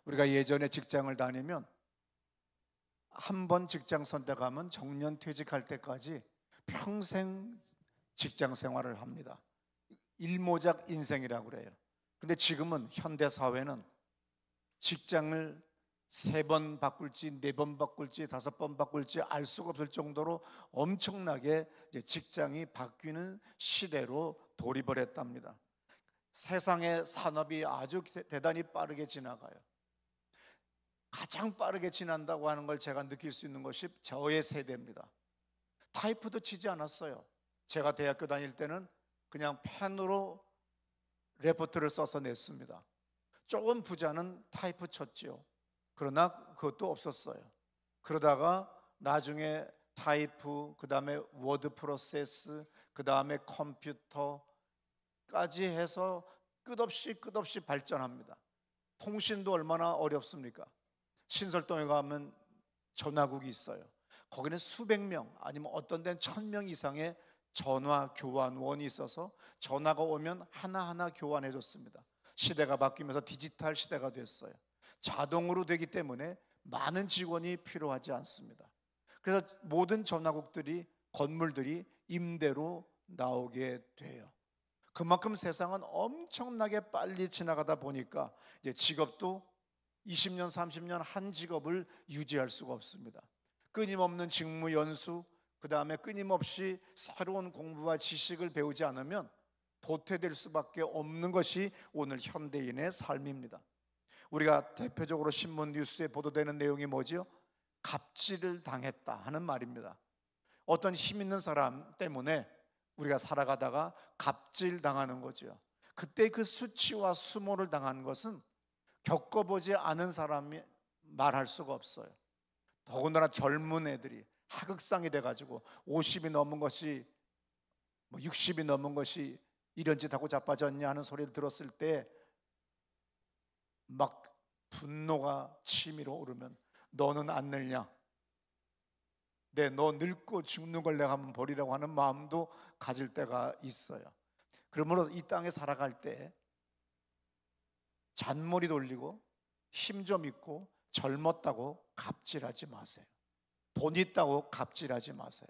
우리가 예전에 직장을 다니면 한 번 직장 선택하면 정년 퇴직할 때까지 평생 직장 생활을 합니다. 일모작 인생이라고 그래요. 근데 지금은 현대 사회는 직장을 3번 바꿀지 4번 바꿀지 5번 바꿀지 알 수가 없을 정도로 엄청나게 이제 직장이 바뀌는 시대로 돌입을 했답니다. 세상의 산업이 아주 대단히 빠르게 지나가요. 가장 빠르게 지난다고 하는 걸 제가 느낄 수 있는 것이 저의 세대입니다. 타이프도 치지 않았어요. 제가 대학교 다닐 때는 그냥 펜으로 레포트를 써서 냈습니다. 조금 부자는 타이프 쳤지요. 그러나 그것도 없었어요. 그러다가 나중에 타이프, 그 다음에 워드 프로세스, 그 다음에 컴퓨터까지 해서 끝없이 발전합니다. 통신도 얼마나 어렵습니까? 신설동에 가면 전화국이 있어요. 거기는 수백 명 아니면 어떤 데는 1000명 이상의 전화 교환원이 있어서 전화가 오면 하나하나 교환해 줬습니다. 시대가 바뀌면서 디지털 시대가 됐어요. 자동으로 되기 때문에 많은 직원이 필요하지 않습니다. 그래서 모든 전화국들이, 건물들이 임대로 나오게 돼요. 그만큼 세상은 엄청나게 빨리 지나가다 보니까 이제 직업도 20년, 30년 한 직업을 유지할 수가 없습니다. 끊임없는 직무 연수, 그 다음에 끊임없이 새로운 공부와 지식을 배우지 않으면 도태될 수밖에 없는 것이 오늘 현대인의 삶입니다. 우리가 대표적으로 신문 뉴스에 보도되는 내용이 뭐지요? 갑질을 당했다 하는 말입니다. 어떤 힘 있는 사람 때문에 우리가 살아가다가 갑질 당하는 거죠. 그때 그 수치와 수모를 당한 것은 겪어보지 않은 사람이 말할 수가 없어요. 더군다나 젊은 애들이 하극상이 돼가지고 50이 넘은 것이 60이 넘은 것이 이런 짓 하고 자빠졌냐 하는 소리를 들었을 때 막 분노가 치밀어 오르면 너는 안 늙냐? 너 늙고 죽는 걸 내가 한번 버리라고 하는 마음도 가질 때가 있어요. 그러므로 이 땅에 살아갈 때 잔머리 돌리고 힘 좀 있고 젊었다고 갑질하지 마세요. 돈 있다고 갑질하지 마세요.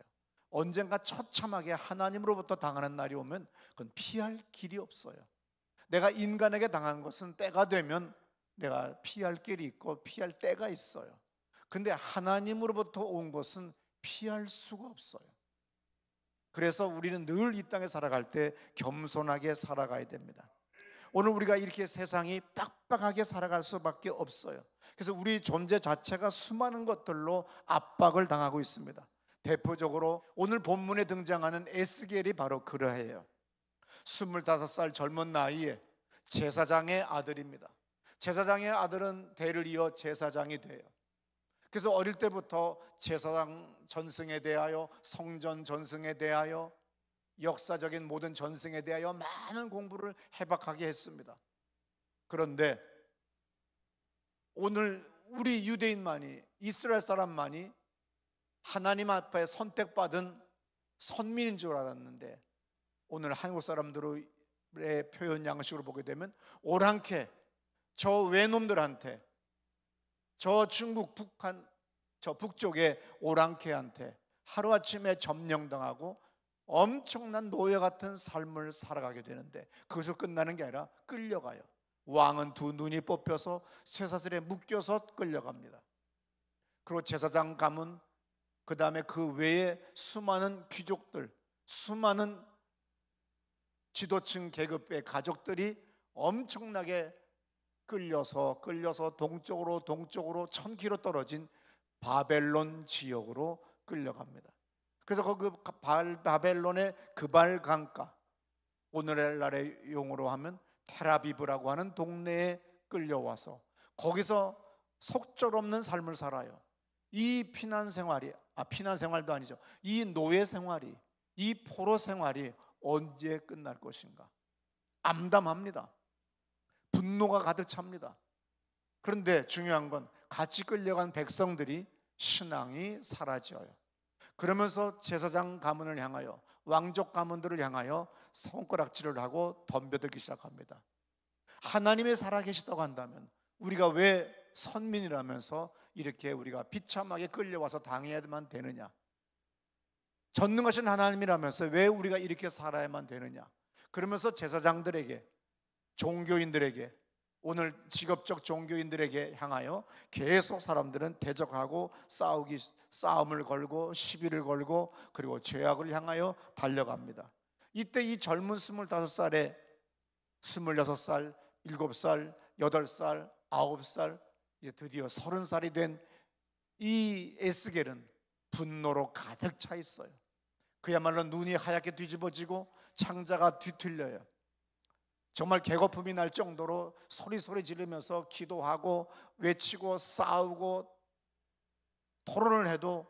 언젠가 처참하게 하나님으로부터 당하는 날이 오면 그건 피할 길이 없어요. 내가 인간에게 당한 것은 때가 되면 내가 피할 길이 있고 피할 때가 있어요. 근데 하나님으로부터 온 것은 피할 수가 없어요. 그래서 우리는 늘 이 땅에 살아갈 때 겸손하게 살아가야 됩니다. 오늘 우리가 이렇게 세상이 빡빡하게 살아갈 수밖에 없어요. 그래서 우리 존재 자체가 수많은 것들로 압박을 당하고 있습니다. 대표적으로 오늘 본문에 등장하는 에스겔이 바로 그러해요. 25살 젊은 나이에 제사장의 아들입니다. 제사장의 아들은 대를 이어 제사장이 돼요. 그래서 어릴 때부터 제사장 전승에 대하여, 성전 전승에 대하여, 역사적인 모든 전승에 대하여 많은 공부를 해박하게 했습니다. 그런데 오늘 우리 유대인만이, 이스라엘 사람만이 하나님 앞에 선택받은 선민인 줄 알았는데 오늘 한국 사람들의 표현 양식으로 보게 되면 오랑캐, 저 외놈들한테, 저 중국 북한, 저 북쪽의 오랑캐한테 하루아침에 점령당하고 엄청난 노예 같은 삶을 살아가게 되는데 거기서 끝나는 게 아니라 끌려가요. 왕은 2 눈이 뽑혀서 쇠사슬에 묶여서 끌려갑니다. 그리고 제사장 가문, 그 다음에 그 외에 수많은 귀족들, 수많은 지도층 계급의 가족들이 엄청나게 끌려서 동쪽으로 1000km 떨어진 바벨론 지역으로 끌려갑니다. 그래서 그 바벨론의 그발 강가, 오늘날의 용어로 하면 텔아비브라고 하는 동네에 끌려와서 거기서 속절없는 삶을 살아요. 이 피난 생활도 아니죠. 이 노예 생활이, 이 포로 생활이 언제 끝날 것인가 암담합니다. 분노가 가득 찹니다. 그런데 중요한 건 같이 끌려간 백성들이 신앙이 사라져요. 그러면서 제사장 가문을 향하여, 왕족 가문들을 향하여 손가락질을 하고 덤벼들기 시작합니다. 하나님이 살아계시다고 한다면 우리가 왜 선민이라면서 이렇게 우리가 비참하게 끌려와서 당해야만 되느냐? 전능하신 하나님이라면서 왜 우리가 이렇게 살아야만 되느냐? 그러면서 제사장들에게, 종교인들에게, 오늘 직업적 종교인들에게 향하여 계속 사람들은 대적하고 싸움을 걸고 시비를 걸고 그리고 죄악을 향하여 달려갑니다. 이때 이 젊은 25살에 26살, 7살, 8살, 9살, 이제 드디어 30살이 된 이 에스겔은 분노로 가득 차 있어요. 그야말로 눈이 하얗게 뒤집어지고 창자가 뒤틀려요. 정말 개거품이 날 정도로 소리 지르면서 기도하고 외치고 싸우고 토론을 해도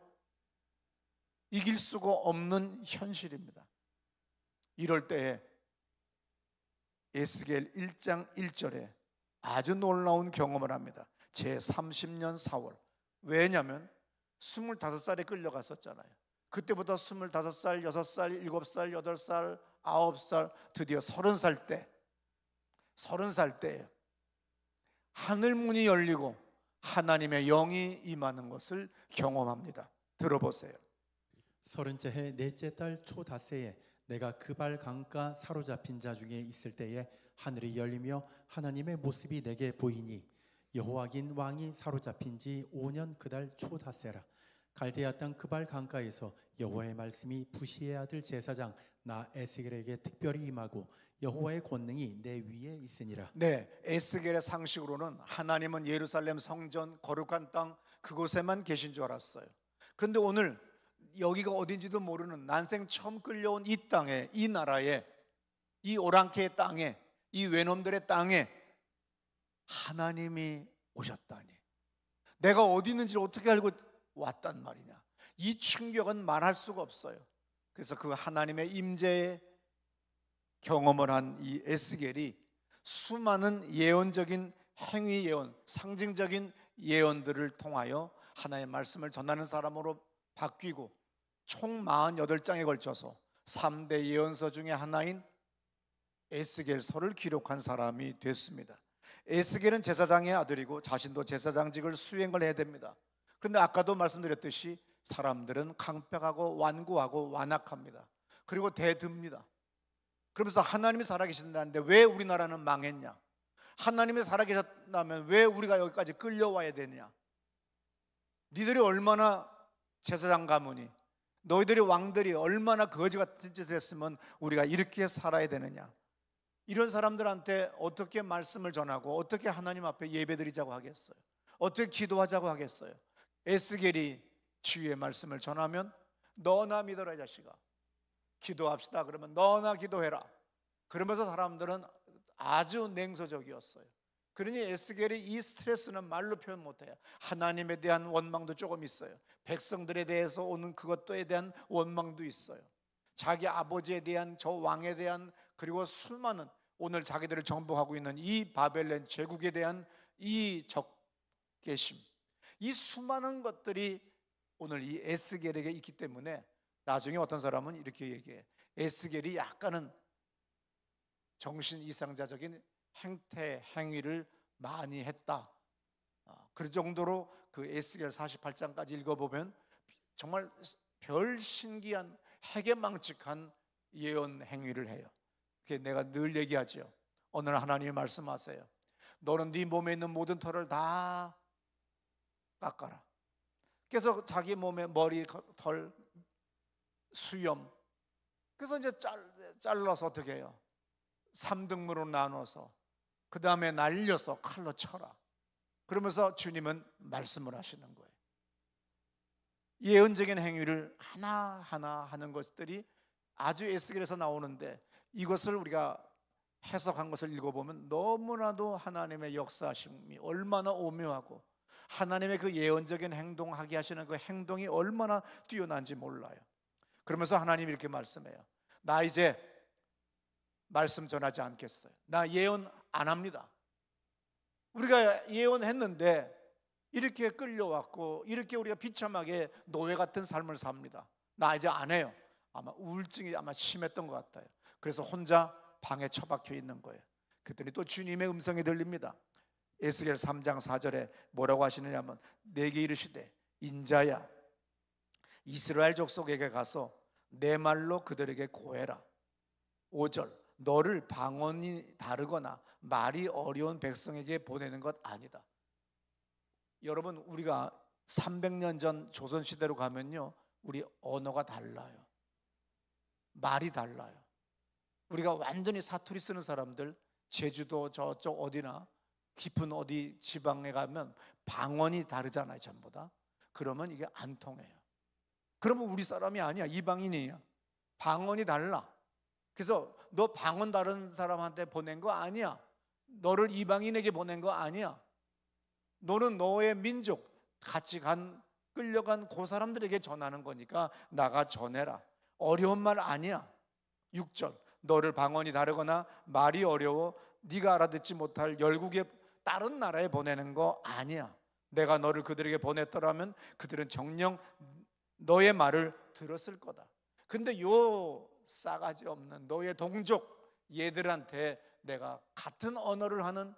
이길 수가 없는 현실입니다. 이럴 때에 에스겔 1장 1절에 아주 놀라운 경험을 합니다. 제 30년 4월. 왜냐하면 25살에 끌려갔었잖아요. 그때부터 25살, 6살, 7살, 8살, 9살, 드디어 30살 때 하늘문이 열리고 하나님의 영이 임하는 것을 경험합니다. 들어보세요. 30째 해 넷째 달 초닷새에 내가 그발 강가 사로잡힌 자 중에 있을 때에 하늘이 열리며 하나님의 모습이 내게 보이니 여호와긴 왕이 사로잡힌 지 5년 그달 초닷새라. 갈대아 땅 그발 강가에서 여호와의 말씀이 부시의 아들 제사장 나 에스겔에게 특별히 임하고 여호와의 권능이 내 위에 있으니라. 네, 에스겔의 상식으로는 하나님은 예루살렘 성전 거룩한 땅 그곳에만 계신 줄 알았어요. 그런데 오늘 여기가 어딘지도 모르는 난생 처음 끌려온 이 땅에, 이 나라에, 이 오랑캐의 땅에, 이 외놈들의 땅에 하나님이 오셨다니, 내가 어디 있는지를 어떻게 알고 왔단 말이냐. 이 충격은 말할 수가 없어요. 그래서 그 하나님의 임재의 경험을 한 이 에스겔이 수많은 예언적인 행위 예언, 상징적인 예언들을 통하여 하나님의 말씀을 전하는 사람으로 바뀌고 총 48장에 걸쳐서 3대 예언서 중에 하나인 에스겔서를 기록한 사람이 됐습니다. 에스겔은 제사장의 아들이고 자신도 제사장직을 수행을 해야 됩니다. 그런데 아까도 말씀드렸듯이 사람들은 강팍하고 완고하고 완악합니다. 그리고 대듭니다. 그러면서 하나님이 살아계신다는데 왜 우리나라는 망했냐? 하나님이 살아계셨다면 왜 우리가 여기까지 끌려와야 되냐? 니들이 얼마나 제사장 가문이, 너희들이 왕들이 얼마나 거지 같은 짓을 했으면 우리가 이렇게 살아야 되느냐? 이런 사람들한테 어떻게 말씀을 전하고 어떻게 하나님 앞에 예배드리자고 하겠어요? 어떻게 기도하자고 하겠어요? 에스겔이 주의 말씀을 전하면 너나 믿어라 이 자식아, 기도합시다 그러면 너나 기도해라. 그러면서 사람들은 아주 냉소적이었어요. 그러니 에스겔이 이 스트레스는 말로 표현 못해요. 하나님에 대한 원망도 조금 있어요. 백성들에 대해서 오는 그것도에 대한 원망도 있어요. 자기 아버지에 대한, 저 왕에 대한, 그리고 수많은 오늘 자기들을 정복하고 있는 이 바벨론 제국에 대한 이 적개심, 이 수많은 것들이 오늘 이 에스겔에게 있기 때문에 나중에 어떤 사람은 이렇게 얘기해. 에스겔이 약간은 정신 이상자적인 행태, 행위를 많이 했다. 그 정도로 그 에스겔 48장까지 읽어보면 정말 별 신기한 해괴망측한 예언 행위를 해요. 그게 내가 늘 얘기하죠. 오늘 하나님이 말씀하세요. 너는 네 몸에 있는 모든 털을 다 깎아라. 그래서 자기 몸에 머리, 털, 수염, 그래서 이제 잘라서 어떻게 해요? 3등분으로 나눠서 그 다음에 날려서 칼로 쳐라. 그러면서 주님은 말씀을 하시는 거예요. 예언적인 행위를 하나하나 하는 것들이 아주 에스겔에서 나오는데 이것을 우리가 해석한 것을 읽어보면 너무나도 하나님의 역사하심이 얼마나 오묘하고 하나님의 그 예언적인 행동하게 하시는 그 행동이 얼마나 뛰어난지 몰라요. 그러면서 하나님이 이렇게 말씀해요. 나 이제 말씀 전하지 않겠어요. 나 예언 안 합니다. 우리가 예언했는데 이렇게 끌려왔고 이렇게 우리가 비참하게 노예 같은 삶을 삽니다. 나 이제 안 해요. 아마 우울증이 아마 심했던 것 같아요. 그래서 혼자 방에 처박혀 있는 거예요. 그랬더니 또 주님의 음성이 들립니다. 에스겔 3장 4절에 뭐라고 하시느냐면 내게 이르시되 인자야 이스라엘 족속에게 가서 내 말로 그들에게 고해라. 5절 너를 방언이 다르거나 말이 어려운 백성에게 보내는 것 아니다. 여러분 우리가 300년 전 조선시대로 가면요 우리 언어가 달라요. 말이 달라요. 우리가 완전히 사투리 쓰는 사람들 제주도 저쪽 어디나 깊은 어디 지방에 가면 방언이 다르잖아요 전부 다. 그러면 이게 안 통해요. 그러면 우리 사람이 아니야 이방인이야. 방언이 달라. 그래서 너 방언 다른 사람한테 보낸 거 아니야. 너를 이방인에게 보낸 거 아니야. 너는 너의 민족 같이 끌려간 그 사람들에게 전하는 거니까 나가 전해라. 어려운 말 아니야. 6절 너를 방언이 다르거나 말이 어려워 네가 알아듣지 못할 열국의 다른 나라에 보내는 거 아니야. 내가 너를 그들에게 보냈더라면 그들은 정녕 너의 말을 들었을 거다. 근데 요 싸가지 없는 너의 동족 얘들한테 내가 같은 언어를 하는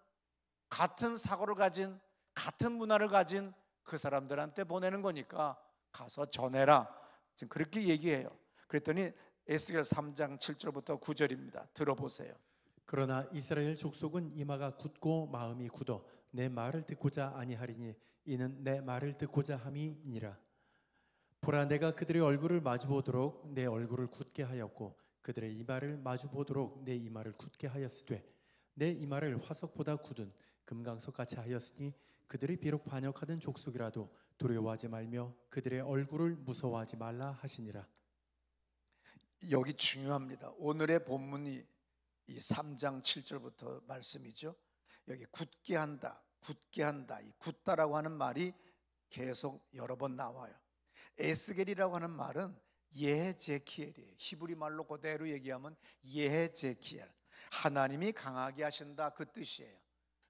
같은 사고를 가진 같은 문화를 가진 그 사람들한테 보내는 거니까 가서 전해라. 지금 그렇게 얘기해요. 그랬더니 에스겔 3장 7절부터 9절입니다. 들어보세요. 그러나 이스라엘 족속은 이마가 굳고 마음이 굳어 내 말을 듣고자 아니하리니 이는 내 말을 듣고자 함이니라. 보라 내가 그들의 얼굴을 마주보도록 내 얼굴을 굳게 하였고 그들의 이마를 마주보도록 내 이마를 굳게 하였으되 내 이마를 화석보다 굳은 금강석 같이 하였으니 그들이 비록 반역하던 족속이라도 두려워하지 말며 그들의 얼굴을 무서워하지 말라 하시니라. 여기 중요합니다. 오늘의 본문이 이 3장 7절부터 말씀이죠. 여기 굳게 한다, 굳게 한다. 이 굳다라고 하는 말이 계속 여러 번 나와요. 에스겔이라고 하는 말은 예헤제키엘이에요. 히브리 말로 그대로 얘기하면 예헤제키엘. 하나님이 강하게 하신다 그 뜻이에요.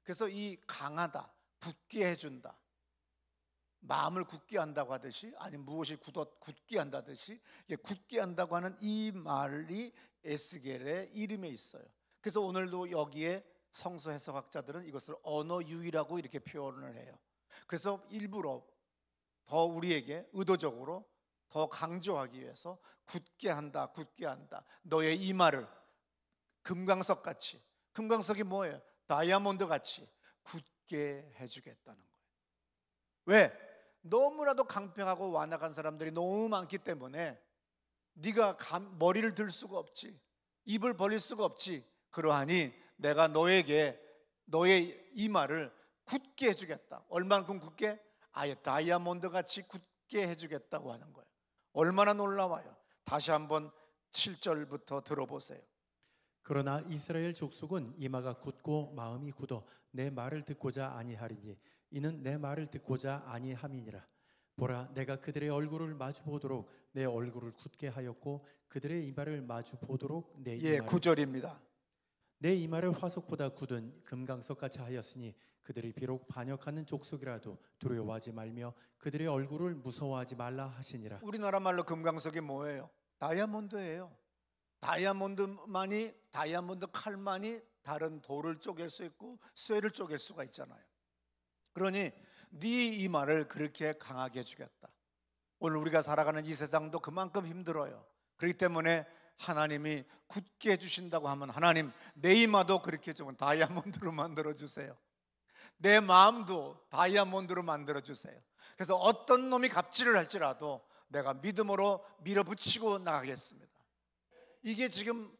그래서 이 강하다, 굳게 해준다, 마음을 굳게 한다고 하듯이 아니면 무엇이 굳게 한다듯이 굳게 한다고 하는 이 말이 에스겔의 이름에 있어요. 그래서 오늘도 여기에 성서 해석학자들은 이것을 언어유희라고 이렇게 표현을 해요. 그래서 일부러 더 우리에게 의도적으로 더 강조하기 위해서 굳게 한다, 굳게 한다. 너의 이마를 금강석 같이, 금강석이 뭐예요? 다이아몬드 같이 굳게 해주겠다는 거예요. 왜? 너무나도 강평하고 완악한 사람들이 너무 많기 때문에 네가 머리를 들 수가 없지, 입을 벌릴 수가 없지. 그러하니 내가 너에게 너의 이마를 굳게 해주겠다. 얼만큼 굳게? 아예 다이아몬드 같이 굳게 해주겠다고 하는 거예요. 얼마나 놀라워요. 다시 한번 7절부터 들어보세요. 그러나 이스라엘 족속은 이마가 굳고 마음이 굳어 내 말을 듣고자 아니하리니 이는 내 말을 듣고자 아니함이니라. 보라 내가 그들의 얼굴을 마주 보도록 내 얼굴을 굳게 하였고 그들의 이마를 마주 보도록 내 이마를 9절입니다. 내 이마를 화석보다 굳은 금강석 같이 하였으니 그들이 비록 반역하는 족속이라도 두려워하지 말며 그들의 얼굴을 무서워하지 말라 하시니라. 우리나라 말로 금강석이 뭐예요? 다이아몬드예요. 다이아몬드 칼만이 다른 돌을 쪼갤 수 있고 쇠를 쪼갤 수가 있잖아요. 그러니 네 이마를 그렇게 강하게 해주겠다. 오늘 우리가 살아가는 이 세상도 그만큼 힘들어요. 그렇기 때문에 하나님이 굳게 해주신다고 하면 하나님 내 이마도 그렇게 좀 다이아몬드로 만들어주세요. 내 마음도 다이아몬드로 만들어주세요. 그래서 어떤 놈이 갑질을 할지라도 내가 믿음으로 밀어붙이고 나가겠습니다. 이게 지금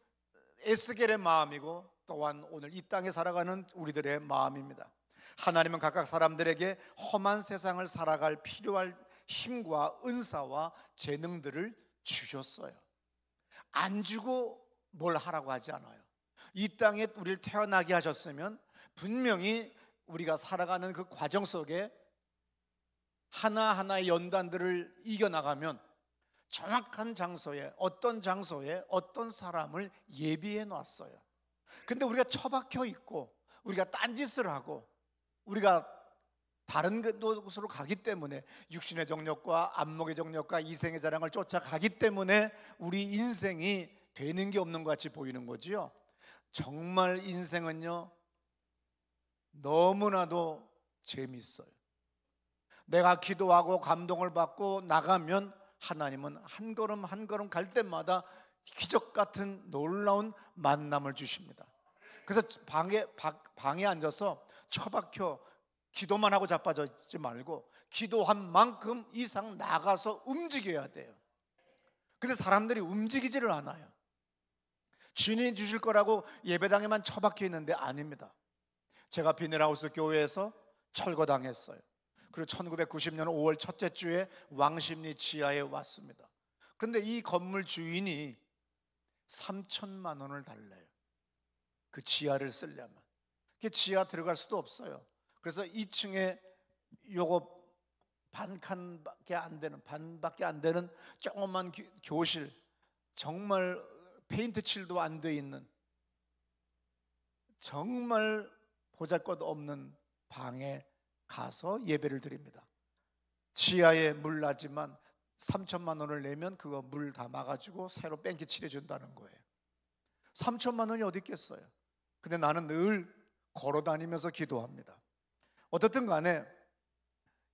에스겔의 마음이고 또한 오늘 이 땅에 살아가는 우리들의 마음입니다. 하나님은 각각 사람들에게 험한 세상을 살아갈 필요할 힘과 은사와 재능들을 주셨어요. 안 주고 뭘 하라고 하지 않아요. 이 땅에 우리를 태어나게 하셨으면 분명히 우리가 살아가는 그 과정 속에 하나하나의 연단들을 이겨나가면 정확한 장소에 어떤 사람을 예비해 놨어요. 근데 우리가 처박혀 있고 우리가 딴짓을 하고 우리가 다른 곳으로 가기 때문에 육신의 정욕과 안목의 정욕과 이생의 자랑을 쫓아가기 때문에 우리 인생이 되는 게 없는 것 같이 보이는 거지요. 정말 인생은요 너무나도 재미있어요. 내가 기도하고 감동을 받고 나가면 하나님은 한 걸음 한 걸음 갈 때마다 기적 같은 놀라운 만남을 주십니다. 그래서 방에 앉아서 처박혀 기도만 하고 자빠져 있지 말고 기도한 만큼 이상 나가서 움직여야 돼요. 근데 사람들이 움직이지를 않아요. 주인이 주실 거라고 예배당에만 처박혀 있는데 아닙니다. 제가 비닐하우스 교회에서 철거당했어요. 그리고 1990년 5월 첫째 주에 왕십리 지하에 왔습니다. 그런데 이 건물 주인이 3천만 원을 달래요. 그 지하를 쓰려면. 그 지하 들어갈 수도 없어요. 그래서 2층에 요거 반밖에 안 되는 조그만 교실, 정말 페인트 칠도 안 돼 있는 정말 보잘것없는 방에 가서 예배를 드립니다. 지하에 물 나지만 3천만 원을 내면 그거 물 다 막아주고 새로 뺑기 칠해준다는 거예요. 3천만 원이 어디 있겠어요. 근데 나는 늘 걸어다니면서 기도합니다. 어떻든 간에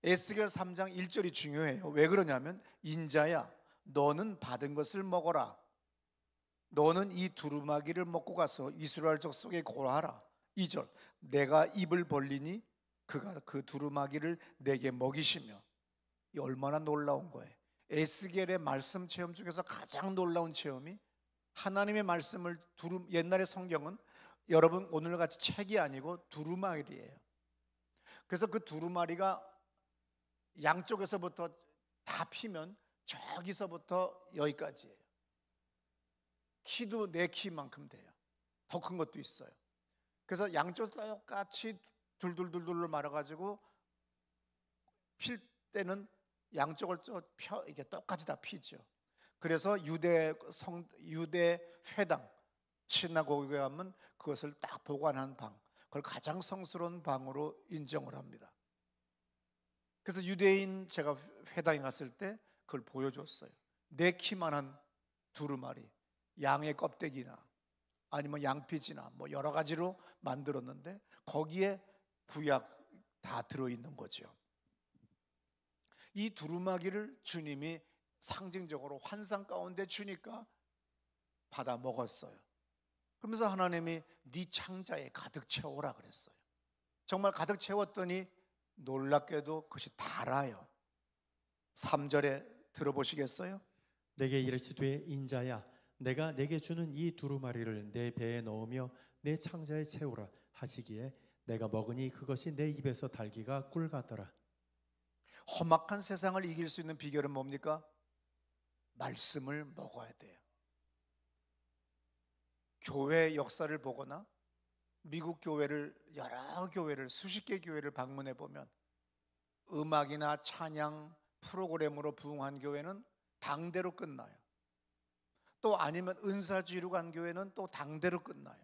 에스겔 3장 1절이 중요해요. 왜 그러냐면 인자야 너는 받은 것을 먹어라. 너는 이 두루마기를 먹고 가서 이스라엘 족속에 고하라. 2절 내가 입을 벌리니 그가 그 두루마기를 내게 먹이시며. 이 얼마나 놀라운 거예요. 에스겔의 말씀 체험 중에서 가장 놀라운 체험이 하나님의 말씀을 옛날의 성경은 여러분 오늘같이 책이 아니고 두루마리예요. 그래서 그 두루마리가 양쪽에서부터 다 피면 저기서부터 여기까지예요. 키도 내 키만큼 돼요. 더 큰 것도 있어요. 그래서 양쪽 똑같이 둘둘둘둘 말아가지고 필 때는 양쪽을 이렇게 똑같이 다 피죠. 그래서 유대 회당 시나고그에 가면 그것을 딱 보관한 방, 그걸 가장 성스러운 방으로 인정을 합니다. 그래서 유대인 제가 회당에 갔을 때 그걸 보여줬어요. 내 키만한 두루마리, 양의 껍데기나 아니면 양피지나 뭐 여러 가지로 만들었는데 거기에 구약 다 들어있는 거죠. 이 두루마기를 주님이 상징적으로 환상 가운데 주니까 받아 먹었어요. 그러면서 하나님이 네 창자에 가득 채워라 그랬어요. 정말 가득 채웠더니 놀랍게도 그것이 달아요. 3절에 들어보시겠어요? 내게 이르시되 인자야 내가 내게 주는 이 두루마리를 내 배에 넣으며 내 창자에 채우라 하시기에 내가 먹으니 그것이 내 입에서 달기가 꿀 같더라. 험악한 세상을 이길 수 있는 비결은 뭡니까? 말씀을 먹어야 돼요. 교회 역사를 보거나 미국 교회를 여러 교회를 수십 개 교회를 방문해 보면 음악이나 찬양 프로그램으로 부흥한 교회는 당대로 끝나요. 또 아니면 은사주의로 간 교회는 또 당대로 끝나요.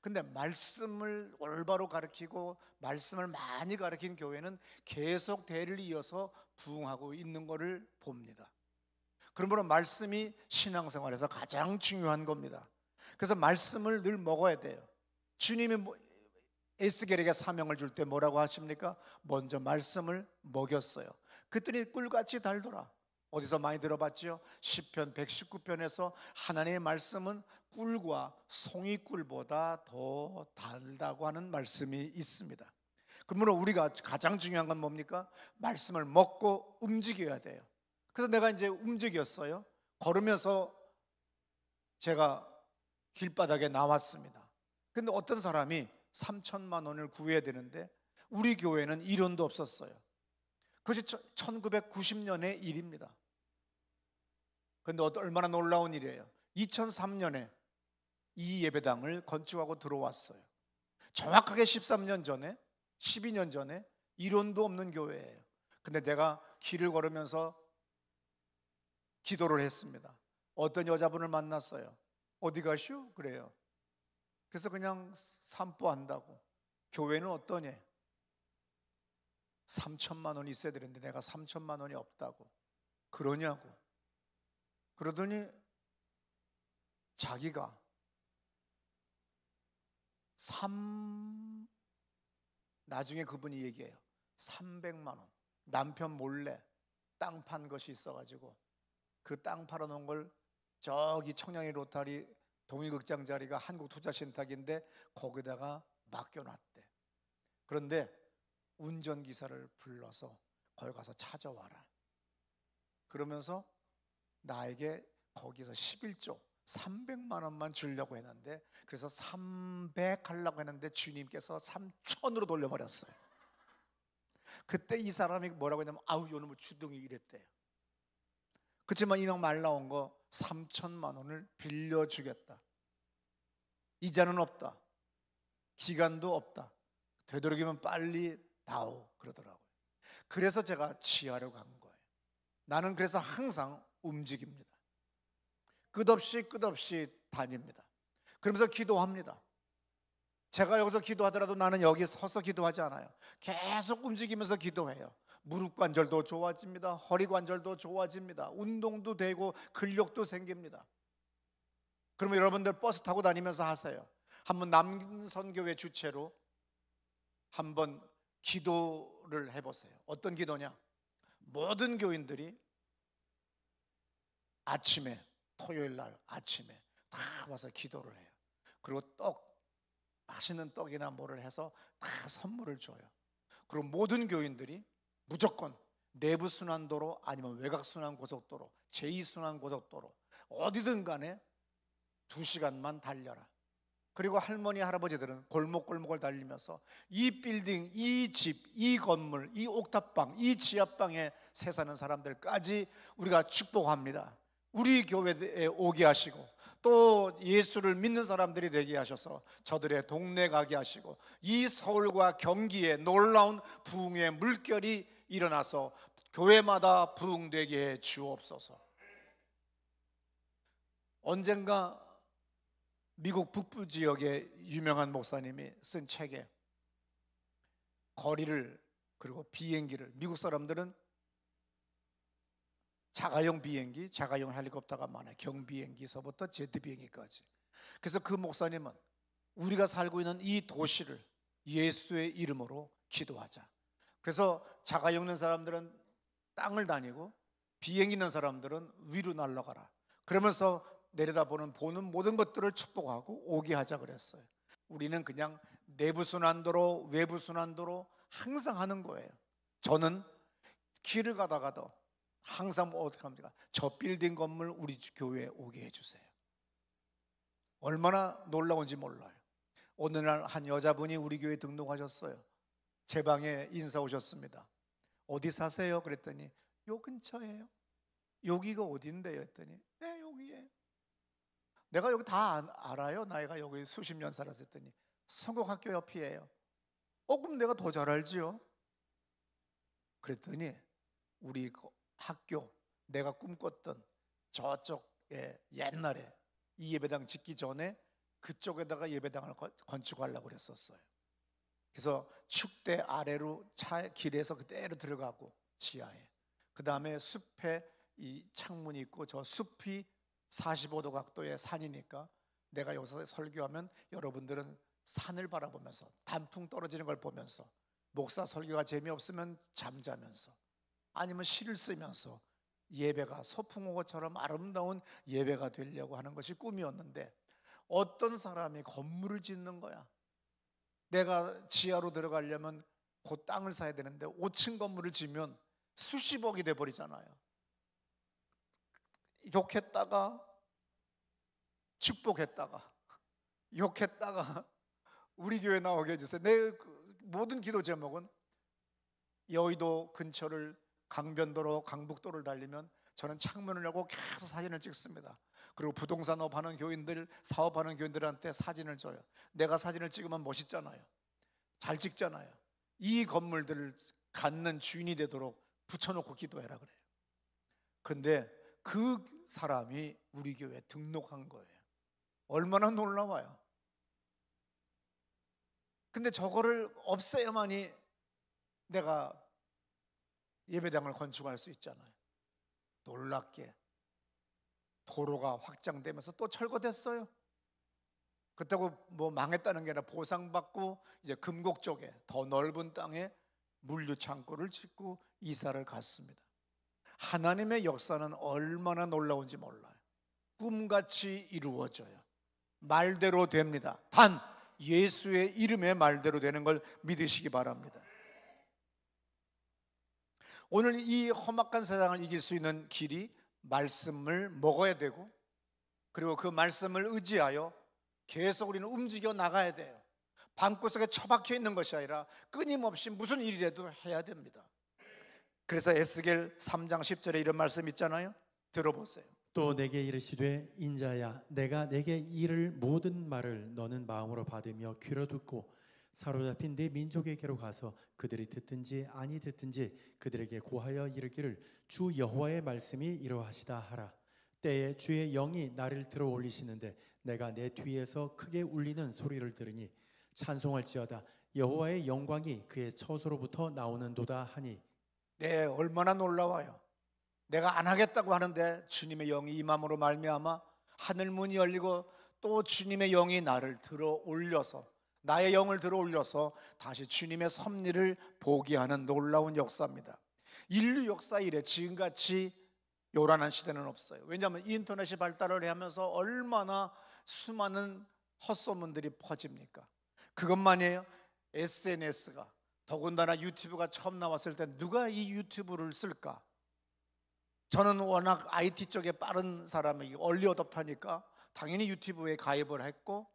근데 말씀을 올바로 가르치고 말씀을 많이 가르친 교회는 계속 대를 이어서 부흥하고 있는 것을 봅니다. 그러므로 말씀이 신앙생활에서 가장 중요한 겁니다. 그래서 말씀을 늘 먹어야 돼요. 주님이 에스겔에게 사명을 줄 때 뭐라고 하십니까? 먼저 말씀을 먹였어요. 그랬더니 꿀같이 달더라. 어디서 많이 들어봤죠? 시편 119편에서 하나님의 말씀은 꿀과 송이꿀보다 더 달다고 하는 말씀이 있습니다. 그러므로 우리가 가장 중요한 건 뭡니까? 말씀을 먹고 움직여야 돼요. 그래서 내가 이제 움직였어요. 걸으면서 제가 길바닥에 나왔습니다. 근데 어떤 사람이 3천만 원을 구해야 되는데 우리 교회는 1원도 없었어요. 그것이 1990년의 일입니다. 그런데 얼마나 놀라운 일이에요. 2003년에 이 예배당을 건축하고 들어왔어요. 정확하게 13년 전에 12년 전에 1원도 없는 교회예요. 근데 내가 길을 걸으면서 기도를 했습니다. 어떤 여자분을 만났어요. 어디 가시오? 그래요. 그래서 그냥 산보한다고. 교회는 어떠냐? 3천만 원이 있어야 되는데 내가 3천만 원이 없다고. 그러냐고. 그러더니 자기가 나중에 그분이 얘기해요. 300만 원. 남편 몰래 땅 판 것이 있어가지고 그 땅 팔아놓은 걸 저기 청량리 로타리 동일극장 자리가 한국투자신탁인데 거기다가 맡겨놨대. 그런데 운전기사를 불러서 거기 가서 찾아와라. 그러면서 나에게 거기서 11조 300만 원만 주려고 했는데, 그래서 300 하려고 했는데 주님께서 3천으로 돌려버렸어요. 그때 이 사람이 뭐라고 했냐면 아우 요놈의 주둥이 이랬대요. 그렇지만 이왕 말 나온 거 3천만 원을 빌려주겠다. 이자는 없다. 기간도 없다. 되도록이면 빨리 다오 그러더라고요. 그래서 제가 지하로 간 거예요. 나는 그래서 항상 움직입니다. 끝없이 다닙니다. 그러면서 기도합니다. 제가 여기서 기도하더라도 나는 여기 서서 기도하지 않아요. 계속 움직이면서 기도해요. 무릎 관절도 좋아집니다. 허리 관절도 좋아집니다. 운동도 되고 근력도 생깁니다. 그러면 여러분들 버스 타고 다니면서 하세요. 한번 남선교회 주최로 한번 기도를 해보세요. 어떤 기도냐? 모든 교인들이 아침에, 토요일 날 아침에 다 와서 기도를 해요. 그리고 맛있는 떡이나 뭐를 해서 다 선물을 줘요. 그리고 모든 교인들이 무조건 내부순환도로 아니면 외곽순환고속도로, 제2순환고속도로 어디든 간에 2시간만 달려라. 그리고 할머니 할아버지들은 골목골목을 달리면서 이 빌딩, 이 집, 이 건물, 이 옥탑방, 이 지하방에 새 사는 사람들까지 우리가 축복합니다. 우리 교회에 오게 하시고 또 예수를 믿는 사람들이 되게 하셔서 저들의 동네 가게 하시고 이 서울과 경기에 놀라운 부흥의 물결이 일어나서 교회마다 부흥되게 해 주옵소서. 언젠가 미국 북부 지역의 유명한 목사님이 쓴 책에 거리를 그리고 비행기를, 미국 사람들은 자가용 비행기, 자가용 헬리콥터가 많아요. 경비행기서부터 제트 비행기까지. 그래서 그 목사님은 우리가 살고 있는 이 도시를 예수의 이름으로 기도하자. 그래서 자가용 있는 사람들은 땅을 다니고 비행기 있는 사람들은 위로 날아가라. 그러면서 내려다보는 보는 모든 것들을 축복하고 오게 하자 그랬어요. 우리는 그냥 내부순환도로 외부순환도로 항상 하는 거예요. 저는 길을 가다가도 항상 어떻게 합니까? 저 빌딩 건물 우리 교회에 오게 해주세요. 얼마나 놀라운지 몰라요. 어느 날 한 여자분이 우리 교회에 등록하셨어요. 제 방에 인사 오셨습니다. 어디 사세요? 그랬더니 요 근처예요. 여기가 어딘데요? 했더니 네 여기에. 내가 여기 다 알아요. 나이가 여기 수십 년 살았을 했더니 성곡학교 옆이에요. 그럼 내가 더 잘 알지요. 그랬더니 우리 학교, 내가 꿈꿨던 저쪽에 옛날에 이 예배당 짓기 전에 그쪽에다가 예배당을 건축하려고 그랬었어요. 그래서 축대 아래로 길에서 그대로 들어가고 지하에, 그 다음에 숲에 이 창문이 있고 저 숲이 45도 각도의 산이니까 내가 여기서 설교하면 여러분들은 산을 바라보면서 단풍 떨어지는 걸 보면서, 목사 설교가 재미없으면 잠자면서 아니면 시를 쓰면서 예배가 소풍호처럼 아름다운 예배가 되려고 하는 것이 꿈이었는데, 어떤 사람이 건물을 짓는 거야. 내가 지하로 들어가려면 그 땅을 사야 되는데 5층 건물을 지면 수십억이 돼버리잖아요. 욕했다가 축복했다가 욕했다가 우리 교회 나오게 해주세요. 내 모든 기도 제목은 여의도 근처를 강변도로 강북도를 달리면 저는 창문을 열고 계속 사진을 찍습니다. 그리고 부동산업하는 교인들, 사업하는 교인들한테 사진을 줘요. 내가 사진을 찍으면 멋있잖아요. 잘 찍잖아요. 이 건물들을 갖는 주인이 되도록 붙여놓고 기도해라 그래요. 근데 그 사람이 우리 교회에 등록한 거예요. 얼마나 놀라워요. 근데 저거를 없애야만이 내가 예배당을 건축할 수 있잖아요. 놀랍게 도로가 확장되면서 또 철거됐어요. 그렇다고 뭐 망했다는 게 아니라 보상받고 이제 금곡 쪽에 더 넓은 땅에 물류 창고를 짓고 이사를 갔습니다. 하나님의 역사는 얼마나 놀라운지 몰라요. 꿈같이 이루어져요. 말대로 됩니다. 단 예수의 이름의 말대로 되는 걸 믿으시기 바랍니다. 오늘 이 험악한 세상을 이길 수 있는 길이 말씀을 먹어야 되고, 그리고 그 말씀을 의지하여 계속 우리는 움직여 나가야 돼요. 방구석에 처박혀 있는 것이 아니라 끊임없이 무슨 일이라도 해야 됩니다. 그래서 에스겔 3장 10절에 이런 말씀 있잖아요. 들어보세요. 또 내게 이르시되 인자야 내가 내게 이를 모든 말을 너는 마음으로 받으며 귀로 듣고 사로잡힌 네 민족에게로 가서 그들이 듣든지 아니 듣든지 그들에게 고하여 이르기를 주 여호와의 말씀이 이러하시다 하라. 때에 주의 영이 나를 들어 올리시는데 내가 내 뒤에서 크게 울리는 소리를 들으니 찬송할지어다 여호와의 영광이 그의 처소로부터 나오는도다 하니. 네, 얼마나 놀라워요. 내가 안 하겠다고 하는데 주님의 영이 임함으로 말미암아 하늘 문이 열리고 또 주님의 영이 나를 들어 올려서, 나의 영을 들어 올려서 다시 주님의 섭리를 보게 하는 놀라운 역사입니다. 인류 역사 이래 지금같이 요란한 시대는 없어요. 왜냐하면 인터넷이 발달을 하면서 얼마나 수많은 헛소문들이 퍼집니까? 그것만이에요. SNS가, 더군다나 유튜브가 처음 나왔을 때 누가 이 유튜브를 쓸까? 저는 워낙 IT 쪽에 빠른 사람이 얼리 어댑터니까 당연히 유튜브에 가입을 했고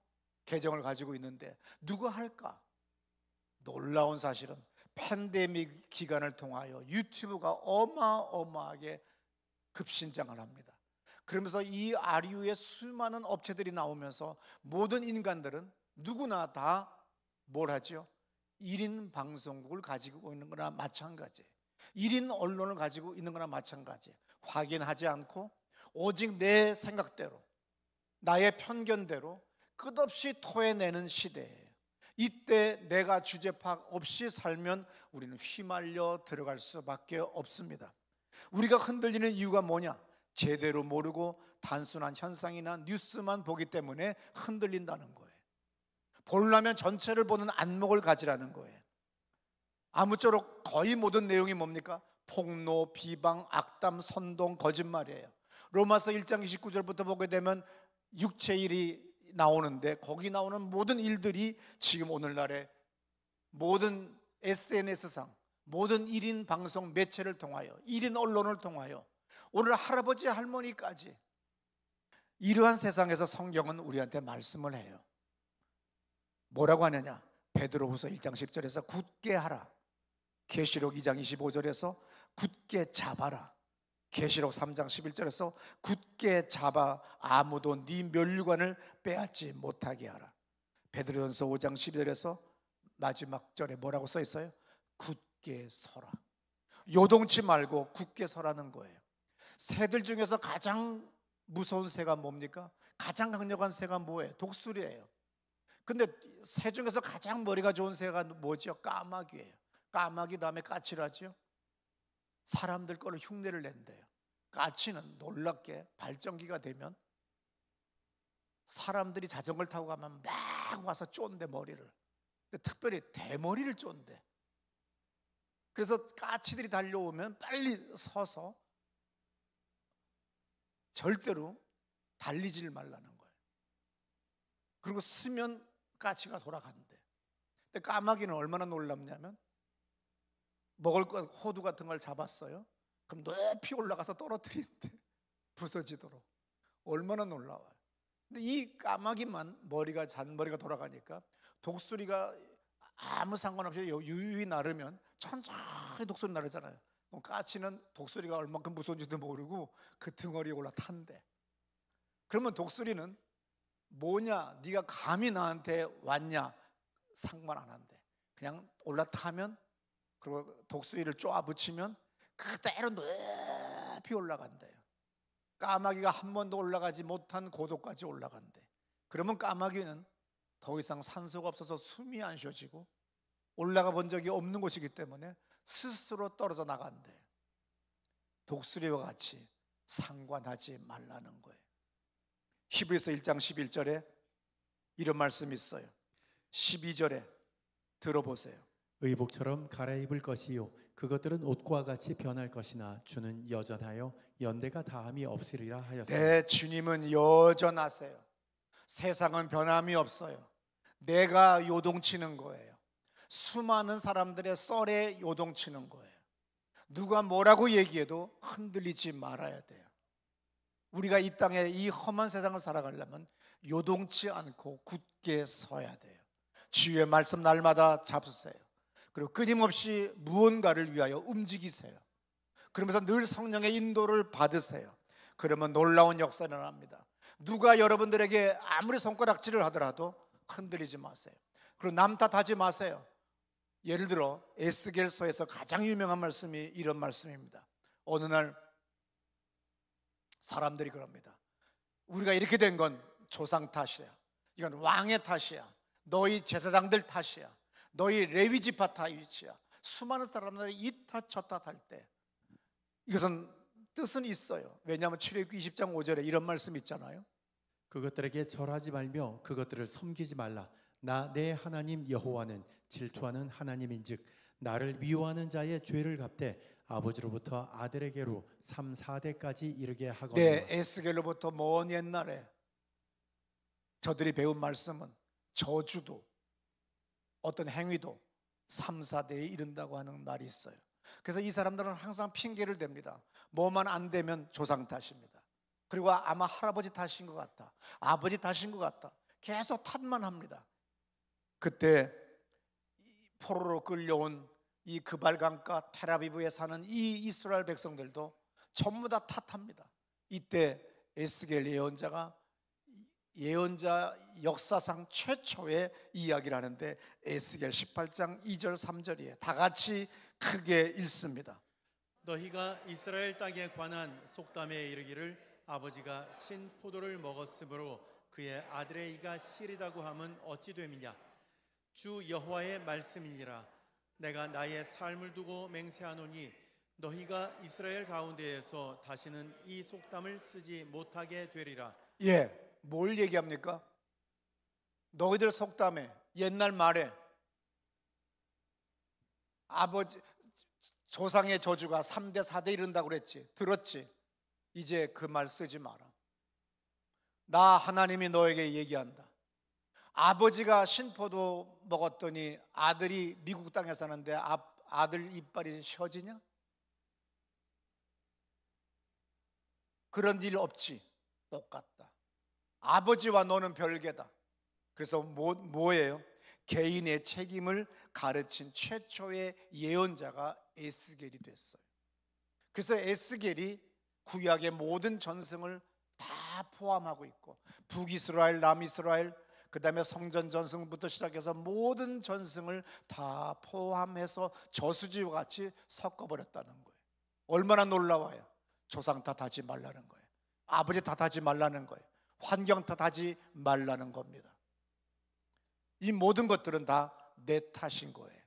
계정을 가지고 있는데 누가 할까? 놀라운 사실은 팬데믹 기간을 통하여 유튜브가 어마어마하게 급신장을 합니다. 그러면서 이 아류의 수많은 업체들이 나오면서 모든 인간들은 누구나 다 뭘 하죠? 1인 방송국을 가지고 있는 거나 마찬가지, 1인 언론을 가지고 있는 거나 마찬가지. 확인하지 않고 오직 내 생각대로, 나의 편견대로 끝없이 토해내는 시대예요. 이때 내가 주제 파악 없이 살면 우리는 휘말려 들어갈 수밖에 없습니다. 우리가 흔들리는 이유가 뭐냐? 제대로 모르고 단순한 현상이나 뉴스만 보기 때문에 흔들린다는 거예요. 보려면 전체를 보는 안목을 가지라는 거예요. 아무쪼록 거의 모든 내용이 뭡니까? 폭로, 비방, 악담, 선동, 거짓말이에요. 로마서 1장 29절부터 보게 되면 육체의 일이 나오는데 거기 나오는 모든 일들이 지금 오늘날의 모든 SNS상, 모든 1인 방송 매체를 통하여, 1인 언론을 통하여 오늘 할아버지 할머니까지 이러한 세상에서 성경은 우리한테 말씀을 해요. 뭐라고 하느냐? 베드로후서 1장 10절에서 굳게 하라, 계시록 2장 25절에서 굳게 잡아라, 계시록 3장 11절에서 굳게 잡아 아무도 네 면류관을 빼앗지 못하게 하라. 베드로전서 5장 12절에서 마지막 절에 뭐라고 써 있어요? 굳게 서라. 요동치 말고 굳게 서라는 거예요. 새들 중에서 가장 무서운 새가 뭡니까? 가장 강력한 새가 뭐예요? 독수리예요. 근데 새 중에서 가장 머리가 좋은 새가 뭐죠? 까마귀예요. 까마귀 다음에 까치라죠. 사람들 거를 흉내를 낸대요. 까치는 놀랍게 발전기가 되면 사람들이 자전거를 타고 가면 막 와서 쫀대, 머리를. 근데 특별히 대머리를 쫀대. 그래서 까치들이 달려오면 빨리 서서 절대로 달리질 말라는 거예요. 그리고 쓰면 까치가 돌아간대. 근데 까마귀는 얼마나 놀랍냐면 먹을 것, 호두 같은 걸 잡았어요. 그럼 높이 올라가서 떨어뜨린대. 부서지도록. 얼마나 놀라워요. 근데 이 까마귀만 머리가, 잔머리가 돌아가니까 독수리가 아무 상관없이 유유히 나르면 천천히 독수리 나르잖아요. 그럼 까치는 독수리가 얼만큼 무서운지도 모르고 그 등어리에 올라탄대. 그러면 독수리는 뭐냐? 네가 감히 나한테 왔냐? 상관 안 한대. 그냥 올라타면, 그리고 독수리를 쪼아붙이면 그대로 높이 올라간대요. 까마귀가 한 번도 올라가지 못한 고도까지 올라간대. 그러면 까마귀는 더 이상 산소가 없어서 숨이 안 쉬어지고 올라가 본 적이 없는 곳이기 때문에 스스로 떨어져 나간대. 독수리와 같이 상관하지 말라는 거예요. 히브리서 1장 11절에 이런 말씀이 있어요. 12절에 들어보세요. 의복처럼 갈아입을 것이요 그것들은 옷과 같이 변할 것이나 주는 여전하여 연대가 다함이 없으리라 하였습니다. 내 주님은 여전하세요. 세상은 변함이 없어요. 내가 요동치는 거예요. 수많은 사람들의 썰에 요동치는 거예요. 누가 뭐라고 얘기해도 흔들리지 말아야 돼요. 우리가 이 땅에 이 험한 세상을 살아가려면 요동치 않고 굳게 서야 돼요. 주의 말씀 날마다 잡으세요. 그리고 끊임없이 무언가를 위하여 움직이세요. 그러면서 늘 성령의 인도를 받으세요. 그러면 놀라운 역사가 일어납니다. 누가 여러분들에게 아무리 손가락질을 하더라도 흔들리지 마세요. 그리고 남 탓하지 마세요. 예를 들어 에스겔서에서 가장 유명한 말씀이 이런 말씀입니다. 어느 날 사람들이 그럽니다. 우리가 이렇게 된 건 조상 탓이야. 이건 왕의 탓이야. 너희 제사장들 탓이야. 너희 레위 지파 탓이야. 수많은 사람들이 이 탓 저 탓 할 때 이것은 뜻은 있어요. 왜냐하면 출애굽기 20장 5절에 이런 말씀이 있잖아요. 그것들에게 절하지 말며 그것들을 섬기지 말라. 나 내 하나님 여호와는 질투하는 하나님인즉 나를 미워하는 자의 죄를 갚되 아버지로부터 아들에게로 3, 4대까지 이르게 하거니와. 네, 에스겔로부터 먼 옛날에 저들이 배운 말씀은 저주도 어떤 행위도 3, 4대에 이른다고 하는 말이 있어요. 그래서 이 사람들은 항상 핑계를 댑니다. 뭐만 안 되면 조상 탓입니다. 그리고 아마 할아버지 탓인 것 같다, 아버지 탓인 것 같다, 계속 탓만 합니다. 그때 포로로 끌려온 이 그발강가 테라비브에 사는 이 이스라엘 백성들도 전부 다 탓합니다. 이때 에스겔 예언자가 예언자 역사상 최초의 이야기를 하는데 에스겔 18장 2절 3절이에요. 다 같이 크게 읽습니다. 너희가 이스라엘 땅에 관한 속담에 이르기를 아버지가 신 포도를 먹었으므로 그의 아들의 이가 시리다고 함은 어찌 됨이냐. 주 여호와의 말씀이니라. 내가 나의 삶을 두고 맹세하노니 너희가 이스라엘 가운데에서 다시는 이 속담을 쓰지 못하게 되리라. 예, 뭘 얘기합니까? 너희들 속담에 옛날 말에 아버지 조상의 저주가 3대 4대 이른다고 그랬지. 들었지? 이제 그 말 쓰지 마라. 나 하나님이 너에게 얘기한다. 아버지가 신포도 먹었더니 아들이 미국 땅에 사는데 아들 이빨이 셔지냐? 그런 일 없지. 똑같다. 아버지와 너는 별개다. 그래서 뭐예요? 개인의 책임을 가르친 최초의 예언자가 에스겔이 됐어요. 그래서 에스겔이 구약의 모든 전승을 다 포함하고 있고 북이스라엘, 남이스라엘, 그 다음에 성전 전승부터 시작해서 모든 전승을 다 포함해서 저수지와 같이 섞어버렸다는 거예요. 얼마나 놀라워요. 조상 탓하지 말라는 거예요. 아버지 탓하지 말라는 거예요. 환경 탓하지 말라는 겁니다. 이 모든 것들은 다 내 탓인 거예요.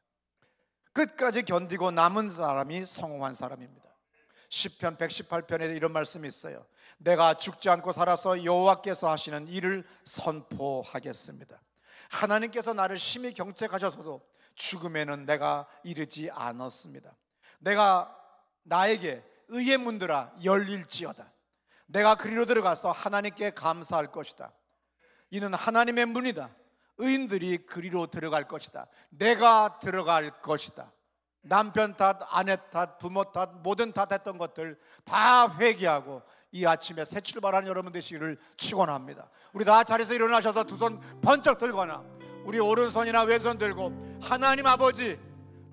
끝까지 견디고 남은 사람이 성공한 사람입니다. 시편 118편에 이런 말씀이 있어요. 내가 죽지 않고 살아서 여호와께서 하시는 일을 선포하겠습니다. 하나님께서 나를 심히 경책하셔서도 죽음에는 내가 이르지 않았습니다. 내가 나에게 의의 문들아 열릴지어다. 내가 그리로 들어가서 하나님께 감사할 것이다. 이는 하나님의 문이다. 의인들이 그리로 들어갈 것이다. 내가 들어갈 것이다. 남편 탓, 아내 탓, 부모 탓, 모든 탓했던 것들 다 회개하고 이 아침에 새 출발하는 여러분 되시기를 축원합니다. 우리 다 자리에서 일어나셔서 두 손 번쩍 들거나 우리 오른손이나 왼손 들고 하나님 아버지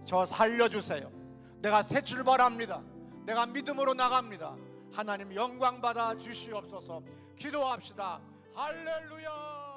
저 살려주세요. 내가 새 출발합니다. 내가 믿음으로 나갑니다. 하나님 영광 받아 주시옵소서. 기도합시다. 할렐루야.